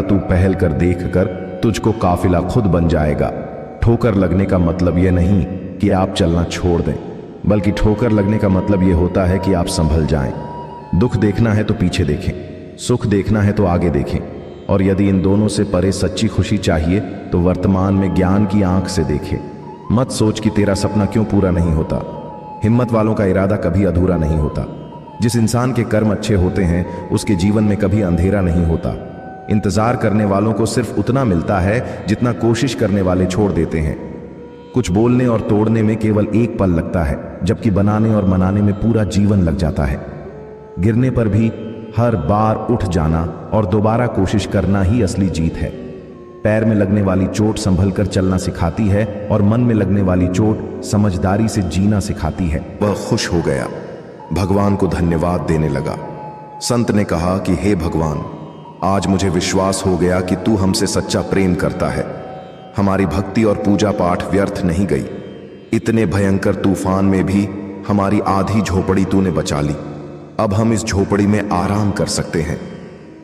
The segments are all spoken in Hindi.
तू पहल कर देख कर तुझको काफिला खुद बन जाएगा। ठोकर लगने का मतलब यह नहीं कि आप चलना छोड़ दें, बल्कि ठोकर लगने का मतलब यह होता है कि आप संभल जाएं। दुख देखना है तो पीछे देखें, सुख देखना है तो आगे देखें, और यदि इन दोनों से परे सच्ची खुशी चाहिए तो वर्तमान में ज्ञान की आंख से देखें। मत सोच कि तेरा सपना क्यों पूरा नहीं होता। हिम्मत वालों का इरादा कभी अधूरा नहीं होता। जिस इंसान के कर्म अच्छे होते हैं उसके जीवन में कभी अंधेरा नहीं होता। इंतजार करने वालों को सिर्फ उतना मिलता है जितना कोशिश करने वाले छोड़ देते हैं। कुछ बोलने और तोड़ने में केवल एक पल लगता है, जबकि बनाने और मनाने में पूरा जीवन लग जाता है। गिरने पर भी हर बार उठ जाना और दोबारा कोशिश करना ही असली जीत है। पैर में लगने वाली चोट संभल कर चलना सिखाती है और मन में लगने वाली चोट समझदारी से जीना सिखाती है। वह खुश हो गया, भगवान को धन्यवाद देने लगा। संत ने कहा कि हे भगवान, आज मुझे विश्वास हो गया कि तू हमसे सच्चा प्रेम करता है। हमारी भक्ति और पूजा पाठ व्यर्थ नहीं गई। इतने भयंकर तूफान में भी हमारी आधी झोपड़ी तूने बचा ली। अब हम इस झोपड़ी में आराम कर सकते हैं।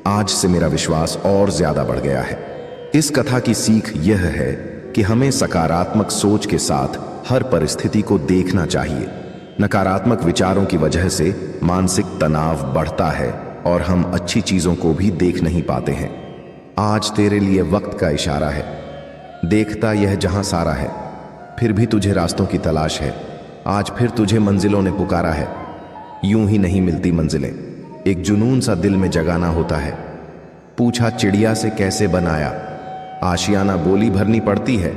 आज से मेरा विश्वास और ज्यादा बढ़ गया है। इस कथा की सीख यह है कि हमें सकारात्मक सोच के साथ हर परिस्थिति को देखना चाहिए। नकारात्मक विचारों की वजह से मानसिक तनाव बढ़ता है और हम अच्छी चीजों को भी देख नहीं पाते हैं। आज तेरे लिए वक्त का इशारा है। देखता यह जहां सारा है, फिर भी तुझे रास्तों की तलाश है। आज फिर तुझे मंजिलों ने पुकारा है। यूं ही नहीं मिलती मंजिलें, एक जुनून सा दिल में जगाना होता है। पूछा चिड़िया से कैसे बनाया, आशियाना बोली भरनी पड़ती है।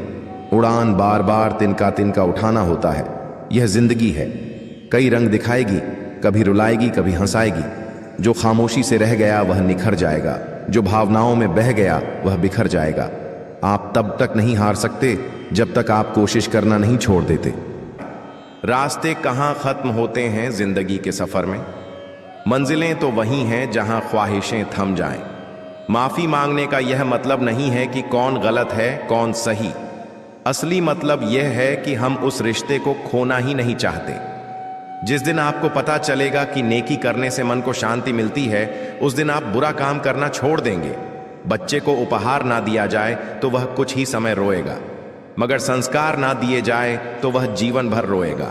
उड़ान बार बार तिनका तिनका उठाना होता है। यह जिंदगी है, कई रंग दिखाएगी, कभी रुलाएगी कभी हंसाएगी। जो खामोशी से रह गया वह निखर जाएगा, जो भावनाओं में बह गया वह बिखर जाएगा। आप तब तक नहीं हार सकते जब तक आप कोशिश करना नहीं छोड़ देते। रास्ते कहाँ खत्म होते हैं जिंदगी के सफर में? मंजिलें तो वही हैं जहां ख्वाहिशें थम जाएं। माफी मांगने का यह मतलब नहीं है कि कौन गलत है कौन सही। असली मतलब यह है कि हम उस रिश्ते को खोना ही नहीं चाहते। जिस दिन आपको पता चलेगा कि नेकी करने से मन को शांति मिलती है, उस दिन आप बुरा काम करना छोड़ देंगे। बच्चे को उपहार ना दिया जाए तो वह कुछ ही समय रोएगा, मगर संस्कार ना दिए जाए तो वह जीवन भर रोएगा।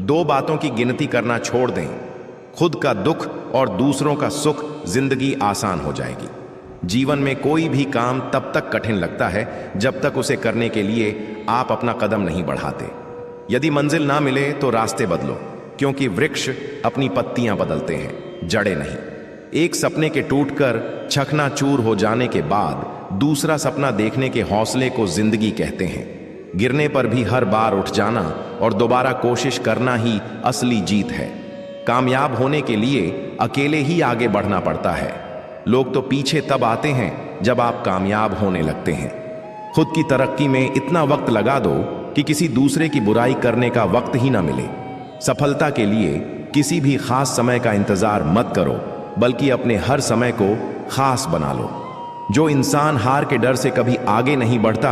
दो बातों की गिनती करना छोड़ दें, खुद का दुख और दूसरों का सुख। जिंदगी आसान हो जाएगी। जीवन में कोई भी काम तब तक कठिन लगता है जब तक उसे करने के लिए आप अपना कदम नहीं बढ़ाते। यदि मंजिल ना मिले तो रास्ते बदलो, क्योंकि वृक्ष अपनी पत्तियां बदलते हैं, जड़ें नहीं। एक सपने के टूटकर चकनाचूर हो जाने के बाद दूसरा सपना देखने के हौसले को जिंदगी कहते हैं। गिरने पर भी हर बार उठ जाना और दोबारा कोशिश करना ही असली जीत है। कामयाब होने के लिए अकेले ही आगे बढ़ना पड़ता है। लोग तो पीछे तब आते हैं जब आप कामयाब होने लगते हैं। खुद की तरक्की में इतना वक्त लगा दो कि किसी दूसरे की बुराई करने का वक्त ही ना मिले। सफलता के लिए किसी भी खास समय का इंतजार मत करो, बल्कि अपने हर समय को खास बना लो। जो इंसान हार के डर से कभी आगे नहीं बढ़ता,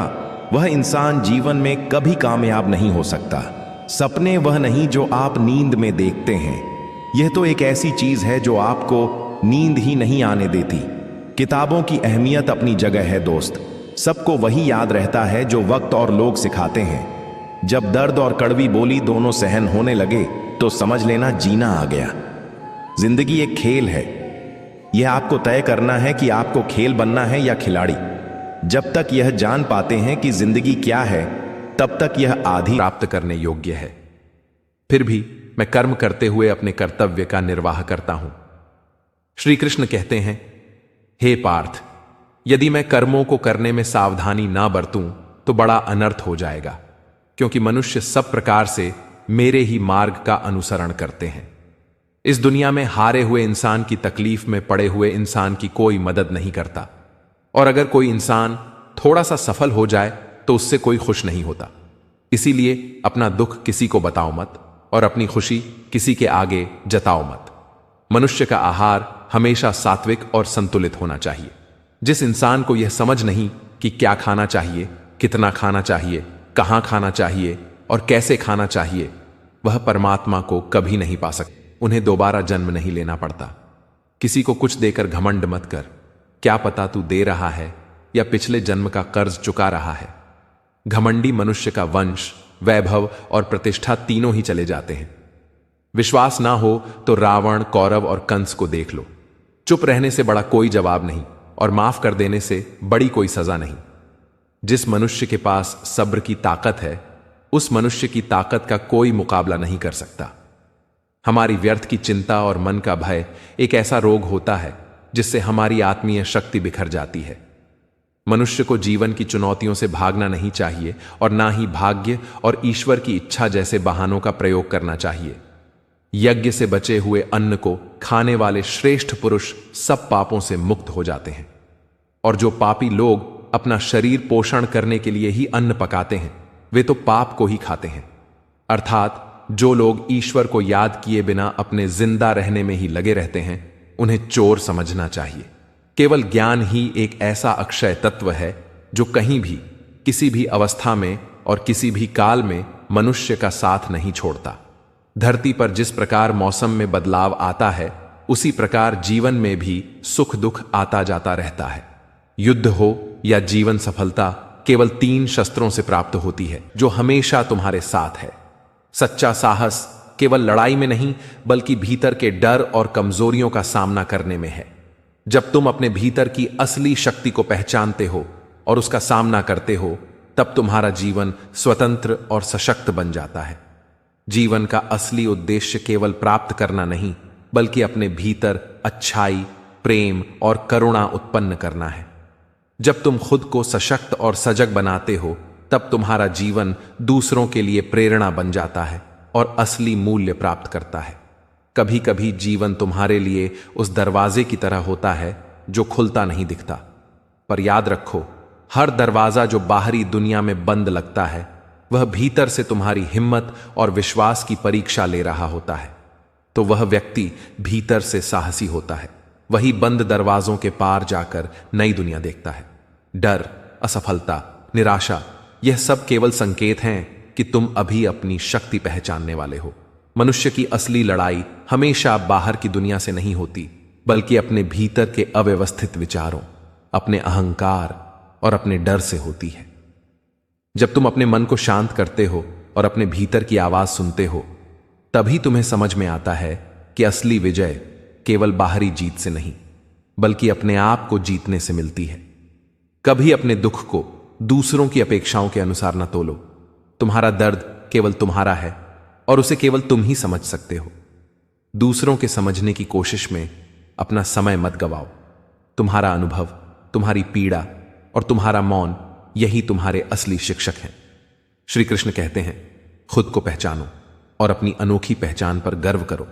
वह इंसान जीवन में कभी कामयाब नहीं हो सकता। सपने वह नहीं जो आप नींद में देखते हैं, यह तो एक ऐसी चीज है जो आपको नींद ही नहीं आने देती। किताबों की अहमियत अपनी जगह है दोस्त। सबको वही याद रहता है जो वक्त और लोग सिखाते हैं। जब दर्द और कड़वी बोली दोनों सहन होने लगे तो समझ लेना जीना आ गया। जिंदगी एक खेल है। यह आपको तय करना है कि आपको खेल बनना है या खिलाड़ी। जब तक यह जान पाते हैं कि जिंदगी क्या है, तब तक यह आधी प्राप्त करने योग्य है। फिर भी मैं कर्म करते हुए अपने कर्तव्य का निर्वाह करता हूं। श्री कृष्ण कहते हैं, हे पार्थ, यदि मैं कर्मों को करने में सावधानी ना बरतूं तो बड़ा अनर्थ हो जाएगा, क्योंकि मनुष्य सब प्रकार से मेरे ही मार्ग का अनुसरण करते हैं। इस दुनिया में हारे हुए इंसान की तकलीफ में पड़े हुए इंसान की कोई मदद नहीं करता, और अगर कोई इंसान थोड़ा सा सफल हो जाए तो उससे कोई खुश नहीं होता। इसीलिए अपना दुख किसी को बताओ मत और अपनी खुशी किसी के आगे जताओ मत। मनुष्य का आहार हमेशा सात्विक और संतुलित होना चाहिए। जिस इंसान को यह समझ नहीं कि क्या खाना चाहिए, कितना खाना चाहिए, कहां खाना चाहिए और कैसे खाना चाहिए, वह परमात्मा को कभी नहीं पा सकते। उन्हें दोबारा जन्म नहीं लेना पड़ता। किसी को कुछ देकर घमंड मत कर, क्या पता तू दे रहा है या पिछले जन्म का कर्ज चुका रहा है। घमंडी मनुष्य का वंश, वैभव और प्रतिष्ठा तीनों ही चले जाते हैं। विश्वास ना हो तो रावण, कौरव और कंस को देख लो। चुप रहने से बड़ा कोई जवाब नहीं और माफ कर देने से बड़ी कोई सजा नहीं। जिस मनुष्य के पास सब्र की ताकत है, उस मनुष्य की ताकत का कोई मुकाबला नहीं कर सकता। हमारी व्यर्थ की चिंता और मन का भय एक ऐसा रोग होता है जिससे हमारी आत्मीय शक्ति बिखर जाती है। मनुष्य को जीवन की चुनौतियों से भागना नहीं चाहिए और ना ही भाग्य और ईश्वर की इच्छा जैसे बहानों का प्रयोग करना चाहिए। यज्ञ से बचे हुए अन्न को खाने वाले श्रेष्ठ पुरुष सब पापों से मुक्त हो जाते हैं, और जो पापी लोग अपना शरीर पोषण करने के लिए ही अन्न पकाते हैं, वे तो पाप को ही खाते हैं। अर्थात जो लोग ईश्वर को याद किए बिना अपने जिंदा रहने में ही लगे रहते हैं, उन्हें चोर समझना चाहिए। केवल ज्ञान ही एक ऐसा अक्षय तत्व है जो कहीं भी, किसी भी अवस्था में और किसी भी काल में मनुष्य का साथ नहीं छोड़ता। धरती पर जिस प्रकार मौसम में बदलाव आता है, उसी प्रकार जीवन में भी सुख दुख आता जाता रहता है। युद्ध हो या जीवन सफलता केवल 3 शस्त्रों से प्राप्त होती है जो हमेशा तुम्हारे साथ है। सच्चा साहस केवल लड़ाई में नहीं बल्कि भीतर के डर और कमजोरियों का सामना करने में है। जब तुम अपने भीतर की असली शक्ति को पहचानते हो और उसका सामना करते हो, तब तुम्हारा जीवन स्वतंत्र और सशक्त बन जाता है। जीवन का असली उद्देश्य केवल प्राप्त करना नहीं बल्कि अपने भीतर अच्छाई, प्रेम और करुणा उत्पन्न करना है। जब तुम खुद को सशक्त और सजग बनाते हो, तब तुम्हारा जीवन दूसरों के लिए प्रेरणा बन जाता है और असली मूल्य प्राप्त करता है। कभी कभी जीवन तुम्हारे लिए उस दरवाजे की तरह होता है जो खुलता नहीं दिखता, पर याद रखो, हर दरवाजा जो बाहरी दुनिया में बंद लगता है, वह भीतर से तुम्हारी हिम्मत और विश्वास की परीक्षा ले रहा होता है। तो वह व्यक्ति भीतर से साहसी होता है, वही बंद दरवाजों के पार जाकर नई दुनिया देखता है। डर, असफलता, निराशा, यह सब केवल संकेत हैं कि तुम अभी अपनी शक्ति पहचानने वाले हो। मनुष्य की असली लड़ाई हमेशा बाहर की दुनिया से नहीं होती, बल्कि अपने भीतर के अव्यवस्थित विचारों, अपने अहंकार और अपने डर से होती है। जब तुम अपने मन को शांत करते हो और अपने भीतर की आवाज सुनते हो, तभी तुम्हें समझ में आता है कि असली विजय केवल बाहरी जीत से नहीं बल्कि अपने आप को जीतने से मिलती है। कभी अपने दुख को दूसरों की अपेक्षाओं के अनुसार न तोलो। तुम्हारा दर्द केवल तुम्हारा है और उसे केवल तुम ही समझ सकते हो। दूसरों के समझने की कोशिश में अपना समय मत गवाओ। तुम्हारा अनुभव, तुम्हारी पीड़ा और तुम्हारा मौन, यही तुम्हारे असली शिक्षक हैं। श्री कृष्ण कहते हैं, खुद को पहचानो और अपनी अनोखी पहचान पर गर्व करो।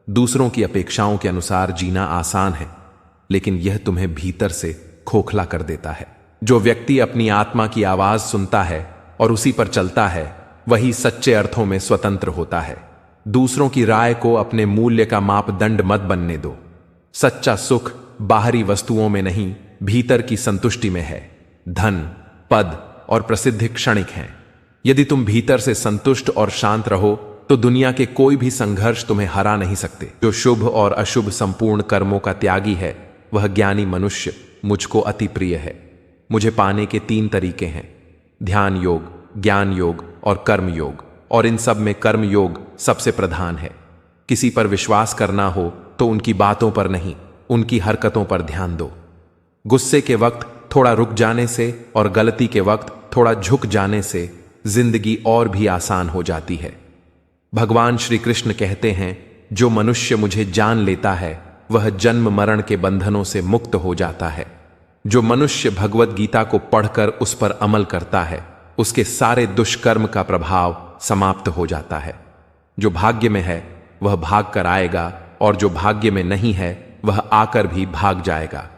दूसरों की अपेक्षाओं के अनुसार जीना आसान है, लेकिन यह तुम्हें भीतर से खोखला कर देता है। जो व्यक्ति अपनी आत्मा की आवाज सुनता है और उसी पर चलता है, वही सच्चे अर्थों में स्वतंत्र होता है। दूसरों की राय को अपने मूल्य का मापदंड मत बनने दो। सच्चा सुख बाहरी वस्तुओं में नहीं, भीतर की संतुष्टि में है। धन, पद और प्रसिद्धि क्षणिक हैं। यदि तुम भीतर से संतुष्ट और शांत रहो, तो दुनिया के कोई भी संघर्ष तुम्हें हरा नहीं सकते। जो शुभ और अशुभ संपूर्ण कर्मों का त्यागी है, वह ज्ञानी मनुष्य मुझको अति प्रिय है। मुझे पाने के 3 तरीके हैं, ध्यान योग, ज्ञान योग और कर्म योग, और इन सब में कर्म योग सबसे प्रधान है। किसी पर विश्वास करना हो तो उनकी बातों पर नहीं, उनकी हरकतों पर ध्यान दो। गुस्से के वक्त थोड़ा रुक जाने से और गलती के वक्त थोड़ा झुक जाने से जिंदगी और भी आसान हो जाती है। भगवान श्री कृष्ण कहते हैं, जो मनुष्य मुझे जान लेता है वह जन्म मरण के बंधनों से मुक्त हो जाता है। जो मनुष्य भगवत गीता को पढ़कर उस पर अमल करता है, उसके सारे दुष्कर्म का प्रभाव समाप्त हो जाता है। जो भाग्य में है वह भाग कर आएगा और जो भाग्य में नहीं है वह आकर भी भाग जाएगा।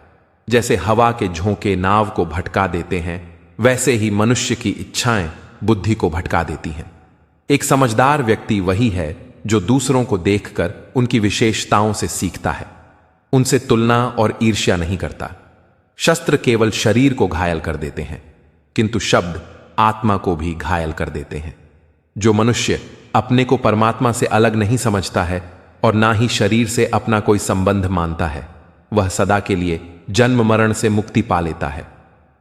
जैसे हवा के झोंके नाव को भटका देते हैं, वैसे ही मनुष्य की इच्छाएं बुद्धि को भटका देती हैं। एक समझदार व्यक्ति वही है जो दूसरों को देखकर उनकी विशेषताओं से सीखता है, उनसे तुलना और ईर्ष्या नहीं करता। शस्त्र केवल शरीर को घायल कर देते हैं, किंतु शब्द आत्मा को भी घायल कर देते हैं। जो मनुष्य अपने को परमात्मा से अलग नहीं समझता है और ना ही शरीर से अपना कोई संबंध मानता है, वह सदा के लिए जन्म मरण से मुक्ति पा लेता है।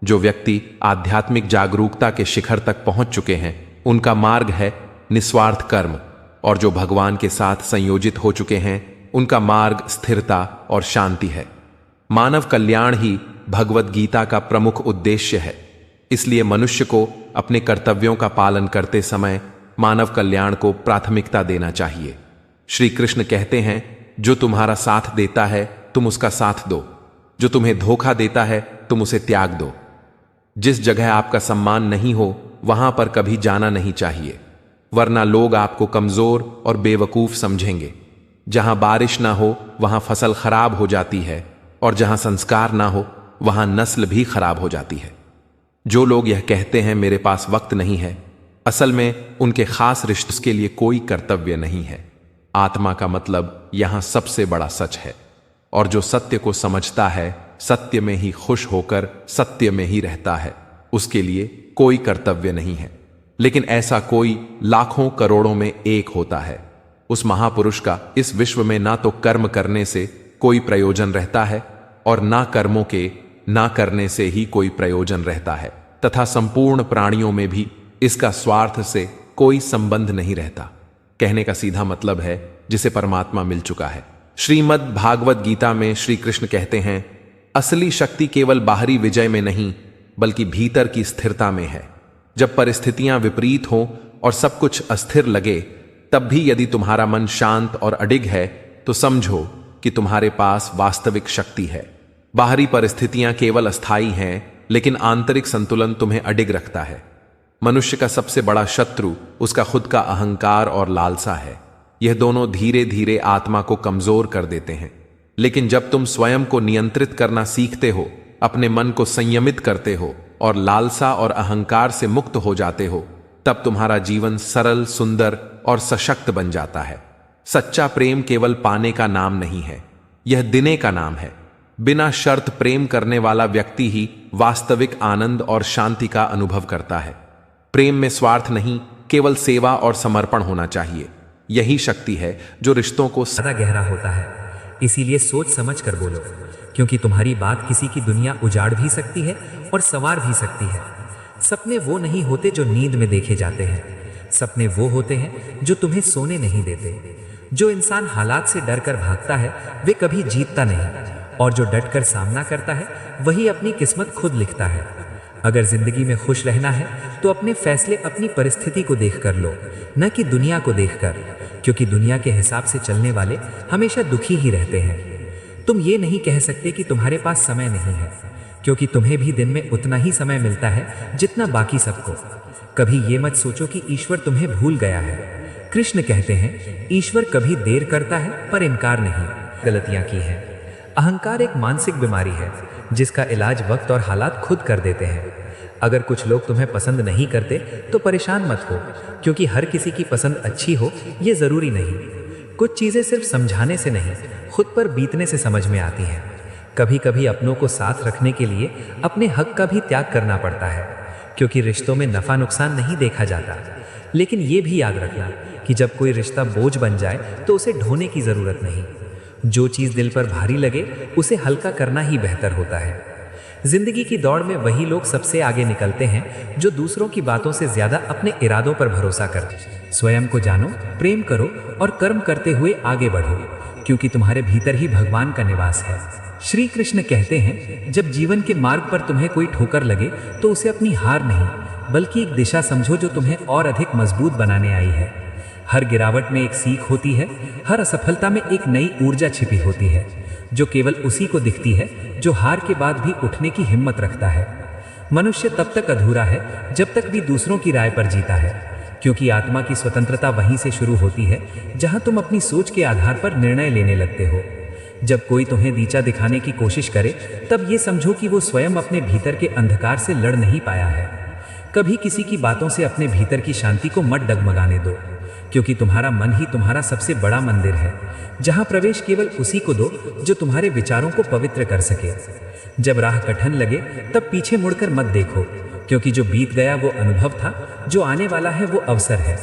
जो व्यक्ति आध्यात्मिक जागरूकता के शिखर तक पहुंच चुके हैं, उनका मार्ग है निस्वार्थ कर्म, और जो भगवान के साथ संयोजित हो चुके हैं, उनका मार्ग स्थिरता और शांति है। मानव कल्याण ही भगवत गीता का प्रमुख उद्देश्य है। इसलिए मनुष्य को अपने कर्तव्यों का पालन करते समय मानव कल्याण को प्राथमिकता देना चाहिए। श्री कृष्ण कहते हैं, जो तुम्हारा साथ देता है तुम उसका साथ दो, जो तुम्हें धोखा देता है तुम उसे त्याग दो। जिस जगह आपका सम्मान नहीं हो वहां पर कभी जाना नहीं चाहिए, वरना लोग आपको कमजोर और बेवकूफ समझेंगे। जहां बारिश ना हो वहां फसल खराब हो जाती है, और जहां संस्कार ना हो वहां नस्ल भी खराब हो जाती है। जो लोग यह कहते हैं मेरे पास वक्त नहीं है, असल में उनके खास रिश्ते के लिए कोई कर्तव्य नहीं है। आत्मा का मतलब यहां सबसे बड़ा सच है, और जो सत्य को समझता है सत्य में ही खुश होकर सत्य में ही रहता है, उसके लिए कोई कर्तव्य नहीं है। लेकिन ऐसा कोई लाखों करोड़ों में एक होता है। उस महापुरुष का इस विश्व में ना तो कर्म करने से कोई प्रयोजन रहता है, और ना कर्मों के ना करने से ही कोई प्रयोजन रहता है, तथा संपूर्ण प्राणियों में भी इसका स्वार्थ से कोई संबंध नहीं रहता। कहने का सीधा मतलब है जिसे परमात्मा मिल चुका है। श्रीमद् भागवत गीता में श्री कृष्ण कहते हैं, असली शक्ति केवल बाहरी विजय में नहीं बल्कि भीतर की स्थिरता में है। जब परिस्थितियां विपरीत हों और सब कुछ अस्थिर लगे, तब भी यदि तुम्हारा मन शांत और अडिग है तो समझो कि तुम्हारे पास वास्तविक शक्ति है। बाहरी परिस्थितियां केवल अस्थायी हैं, लेकिन आंतरिक संतुलन तुम्हें अडिग रखता है। मनुष्य का सबसे बड़ा शत्रु उसका खुद का अहंकार और लालसा है। यह दोनों धीरे धीरे आत्मा को कमजोर कर देते हैं। लेकिन जब तुम स्वयं को नियंत्रित करना सीखते हो, अपने मन को संयमित करते हो और लालसा और अहंकार से मुक्त हो जाते हो, तब तुम्हारा जीवन सरल, सुंदर और सशक्त बन जाता है। सच्चा प्रेम केवल पाने का नाम नहीं है, यह देने का नाम है। बिना शर्त प्रेम करने वाला व्यक्ति ही वास्तविक आनंद और शांति का अनुभव करता है। प्रेम में स्वार्थ नहीं, केवल सेवा और समर्पण होना चाहिए। यही शक्ति है जो रिश्तों को ज्यादा गहरा होता है। इसीलिए सोच समझ कर बोलो, क्योंकि तुम्हारी बात किसी की दुनिया उजाड़ भी सकती है और संवार भी सकती है। सपने वो नहीं होते जो नींद में देखे जाते हैं, सपने वो होते हैं जो तुम्हें सोने नहीं देते। जो इंसान हालात से डर कर भागता है वे कभी जीतता नहीं, और जो डट कर सामना करता है वही अपनी किस्मत खुद लिखता है। अगर जिंदगी में खुश रहना है तो अपने फैसले अपनी परिस्थिति को देखकर लो, न कि दुनिया को देखकर, क्योंकि दुनिया के हिसाब से चलने वाले हमेशा दुखी ही रहते हैं। तुम ये नहीं कह सकते कि तुम्हारे पास समय नहीं है, क्योंकि तुम्हें भी दिन में उतना ही समय मिलता है जितना बाकी सबको। कभी ये मत सोचो कि ईश्वर तुम्हें भूल गया है। कृष्ण कहते हैं, ईश्वर कभी देर करता है पर इनकार नहीं। गलतियां की हैं। अहंकार एक मानसिक बीमारी है जिसका इलाज वक्त और हालात खुद कर देते हैं। अगर कुछ लोग तुम्हें पसंद नहीं करते तो परेशान मत हो, क्योंकि हर किसी की पसंद अच्छी हो ये जरूरी नहीं। कुछ चीजें सिर्फ समझाने से नहीं, खुद पर बीतने से समझ में आती हैं। कभी कभी अपनों को साथ रखने के लिए अपने हक का भी त्याग करना पड़ता है, क्योंकि रिश्तों में नफा नुकसान नहीं देखा जाता। लेकिन ये भी याद रखना कि जब कोई रिश्ता बोझ बन जाए तो उसे ढोने की जरूरत नहीं। जो चीज दिल पर भारी लगे उसे हल्का करना ही बेहतर होता है। जिंदगी की दौड़ में वही लोग सबसे आगे निकलते हैं जो दूसरों की बातों से ज्यादा अपने इरादों पर भरोसा करते हैं। स्वयं को जानो, प्रेम करो और कर्म करते हुए आगे बढ़ो, क्योंकि तुम्हारे भीतर ही भगवान का निवास है। श्री कृष्ण कहते हैं, जब जीवन के मार्ग पर तुम्हें कोई ठोकर लगे तो उसे अपनी हार नहीं बल्कि एक दिशा समझो जो तुम्हें और अधिक मजबूत बनाने आई है। हर गिरावट में एक सीख होती है, हर असफलता में एक नई ऊर्जा छिपी होती है, जो केवल उसी को दिखती है जो हार के बाद भी उठने की हिम्मत रखता है। मनुष्य तब तक अधूरा है जब तक भी दूसरों की राय पर जीता है, क्योंकि आत्मा की स्वतंत्रता वहीं से शुरू होती है जहां तुम अपनी सोच के आधार पर निर्णय लेने लगते हो। जब कोई तुम्हें नीचा दिखाने की कोशिश करे तब ये समझो कि वो स्वयं अपने भीतर के अंधकार से लड़ नहीं पाया है। कभी किसी की बातों से अपने भीतर की शांति को मत डगमगाने दो, क्योंकि तुम्हारा मन ही तुम्हारा सबसे बड़ा मंदिर है, जहां प्रवेश केवल उसी को दो जो तुम्हारे विचारों को पवित्र कर सके। जब राह कठिन लगे तब पीछे मुड़कर मत देखो, क्योंकि जो बीत गया वो अनुभव था, जो आने वाला है वो अवसर है।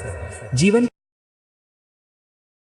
जीवन